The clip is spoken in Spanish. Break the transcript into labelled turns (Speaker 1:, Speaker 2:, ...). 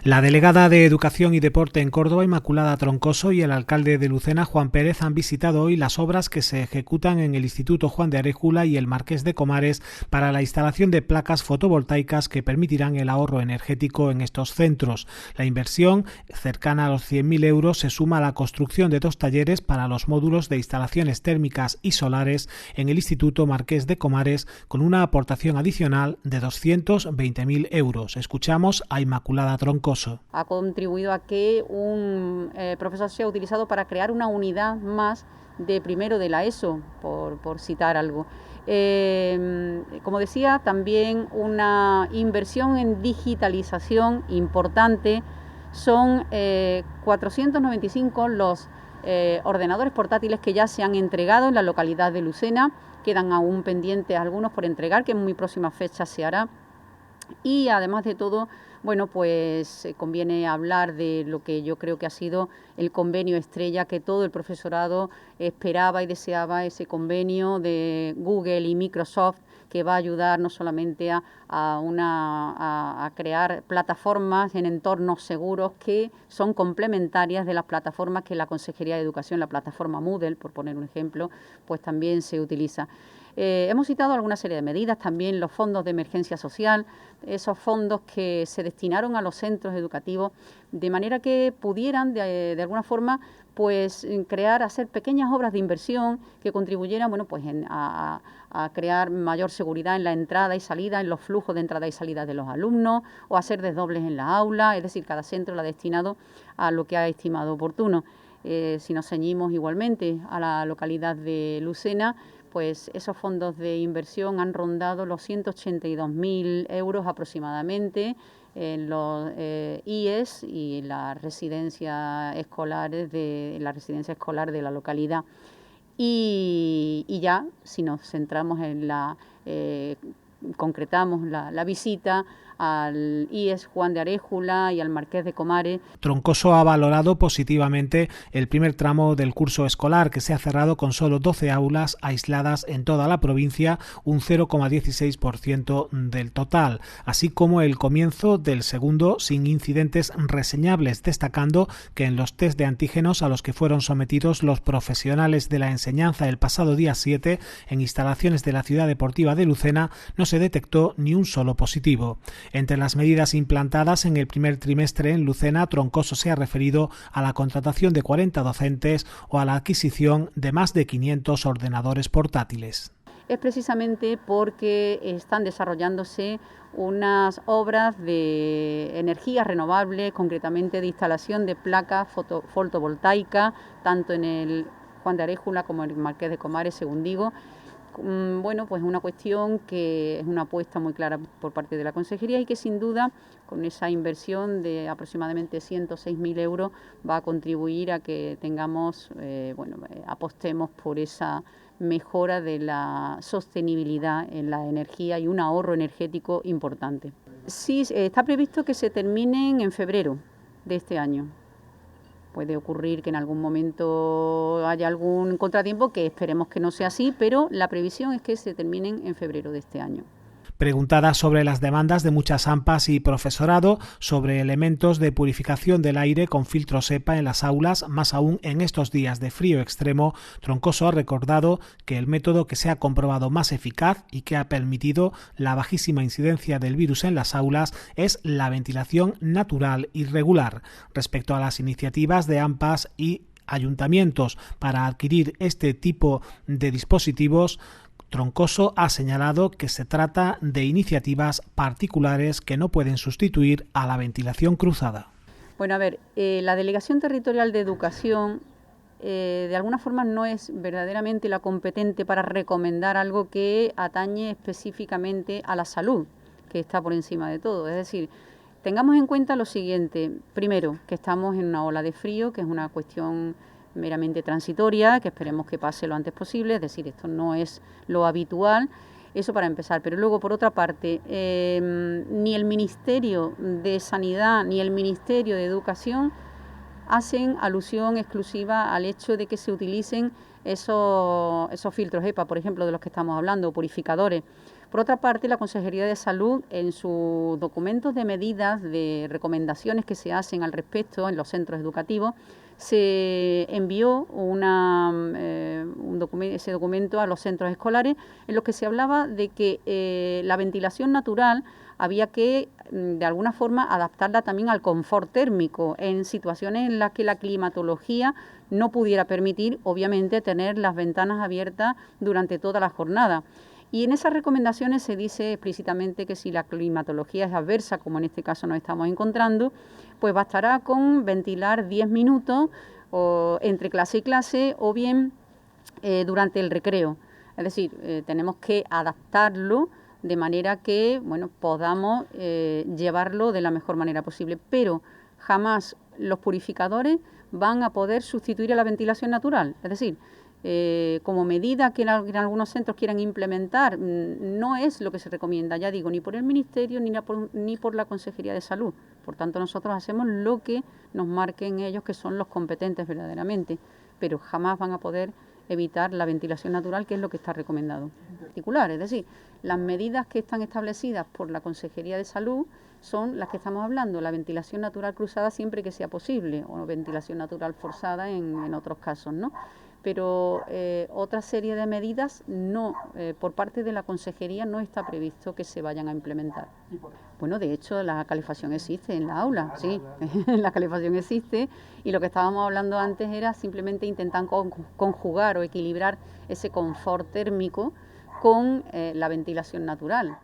Speaker 1: La delegada de Educación y Deporte en Córdoba, Inmaculada Troncoso, y el alcalde de Lucena, Juan Pérez, han visitado hoy las obras que se ejecutan en el Instituto Juan de Aréjula y el Marqués de Comares para la instalación de placas fotovoltaicas que permitirán el ahorro energético en estos centros. La inversión, cercana a los 100.000 euros, se suma a la construcción de 2 talleres para los módulos de instalaciones térmicas y solares en el Instituto Marqués de Comares, con una aportación adicional de 220.000 euros. Escuchamos a Inmaculada Troncoso.
Speaker 2: Ha contribuido a que un profesor sea utilizado para crear una unidad más de primero de la ESO, por citar algo. Como decía, también una inversión en digitalización importante. Son 495 los ordenadores portátiles que ya se han entregado en la localidad de Lucena. Quedan aún pendientes algunos por entregar, que en muy próximas fechas se hará. Y además de todo, bueno, pues conviene hablar de lo que yo creo que ha sido el convenio estrella que todo el profesorado esperaba y deseaba, ese convenio de Google y Microsoft, que va a ayudar no solamente a crear plataformas en entornos seguros que son complementarias de las plataformas que la Consejería de Educación, la plataforma Moodle, por poner un ejemplo, pues también se utiliza. Hemos citado alguna serie de medidas, también los fondos de emergencia social, esos fondos que se destinaron a los centros educativos, de manera que pudieran de alguna forma pues hacer pequeñas obras de inversión que contribuyeran, bueno, pues a crear mayor seguridad en la entrada y salida, en los flujos de entrada y salida de los alumnos, o hacer desdobles en la aula, es decir, cada centro lo ha destinado a lo que ha estimado oportuno. Si nos ceñimos igualmente a la localidad de Lucena, pues esos fondos de inversión han rondado los 182.000 euros aproximadamente en los IES y la residencia escolar de la localidad. Y ya, si nos centramos en concretamos la visita al IES Juan de Aréjula y al Marqués de Comares.
Speaker 1: Troncoso ha valorado positivamente el primer tramo del curso escolar, que se ha cerrado con solo 12 aulas aisladas en toda la provincia, un 0,16% del total, así como el comienzo del segundo sin incidentes reseñables, destacando que en los test de antígenos a los que fueron sometidos los profesionales de la enseñanza el pasado día 7 en instalaciones de la Ciudad Deportiva de Lucena no se detectó ni un solo positivo. Entre las medidas implantadas en el primer trimestre en Lucena, Troncoso se ha referido a la contratación de 40 docentes o a la adquisición de más de 500 ordenadores portátiles.
Speaker 2: Es precisamente porque están desarrollándose unas obras de energía renovable, concretamente de instalación de placas fotovoltaicas, tanto en el Juan de Aréjula como en el Marqués de Comares, según digo. Bueno, pues una cuestión que es una apuesta muy clara por parte de la Consejería y que sin duda con esa inversión de aproximadamente 106.000 euros va a contribuir a que tengamos, apostemos por esa mejora de la sostenibilidad en la energía y un ahorro energético importante. Sí, está previsto que se terminen en febrero de este año. Puede ocurrir que en algún momento haya algún contratiempo, que esperemos que no sea así, pero la previsión es que se terminen en febrero de este año.
Speaker 1: Preguntada sobre las demandas de muchas AMPAs y profesorado sobre elementos de purificación del aire con filtros EPA en las aulas, más aún en estos días de frío extremo, Troncoso ha recordado que el método que se ha comprobado más eficaz y que ha permitido la bajísima incidencia del virus en las aulas es la ventilación natural y regular. Respecto a las iniciativas de AMPAs y ayuntamientos para adquirir este tipo de dispositivos, Troncoso ha señalado que se trata de iniciativas particulares que no pueden sustituir a la ventilación cruzada.
Speaker 2: Bueno, a ver, la Delegación Territorial de Educación de alguna forma no es verdaderamente la competente para recomendar algo que atañe específicamente a la salud, que está por encima de todo. Es decir, tengamos en cuenta lo siguiente. Primero, que estamos en una ola de frío, que es una cuestión meramente transitoria, que esperemos que pase lo antes posible, es decir, esto no es lo habitual, eso para empezar. Pero luego, por otra parte, ni el Ministerio de Sanidad ni el Ministerio de Educación hacen alusión exclusiva al hecho de que se utilicen esos filtros EPA, por ejemplo, de los que estamos hablando, purificadores, Por otra parte, la Consejería de Salud, en sus documentos de medidas, de recomendaciones que se hacen al respecto en los centros educativos, se envió ese documento a los centros escolares en los que se hablaba de que la ventilación natural había que, de alguna forma, adaptarla también al confort térmico en situaciones en las que la climatología no pudiera permitir, obviamente, tener las ventanas abiertas durante toda la jornada. Y en esas recomendaciones se dice explícitamente que si la climatología es adversa, como en este caso nos estamos encontrando, pues bastará con ventilar 10 minutos o entre clase y clase o bien durante el recreo. Es decir, tenemos que adaptarlo de manera que podamos llevarlo de la mejor manera posible, pero jamás los purificadores van a poder sustituir a la ventilación natural. Es decir, como medida que en algunos centros quieran implementar, no es lo que se recomienda, ya digo, ni por el Ministerio ni por la Consejería de Salud. Por tanto, nosotros hacemos lo que nos marquen ellos, que son los competentes verdaderamente, pero jamás van a poder evitar la ventilación natural, que es lo que está recomendado en particular. Es decir, las medidas que están establecidas por la Consejería de Salud son las que estamos hablando, la ventilación natural cruzada siempre que sea posible, o ventilación natural forzada en otros casos, ¿no? Pero otra serie de medidas no, por parte de la Consejería no está previsto que se vayan a implementar. Bueno, de hecho la calefacción existe en la aula, sí, la calefacción existe, y lo que estábamos hablando antes era simplemente intentar conjugar o equilibrar ese confort térmico con la ventilación natural.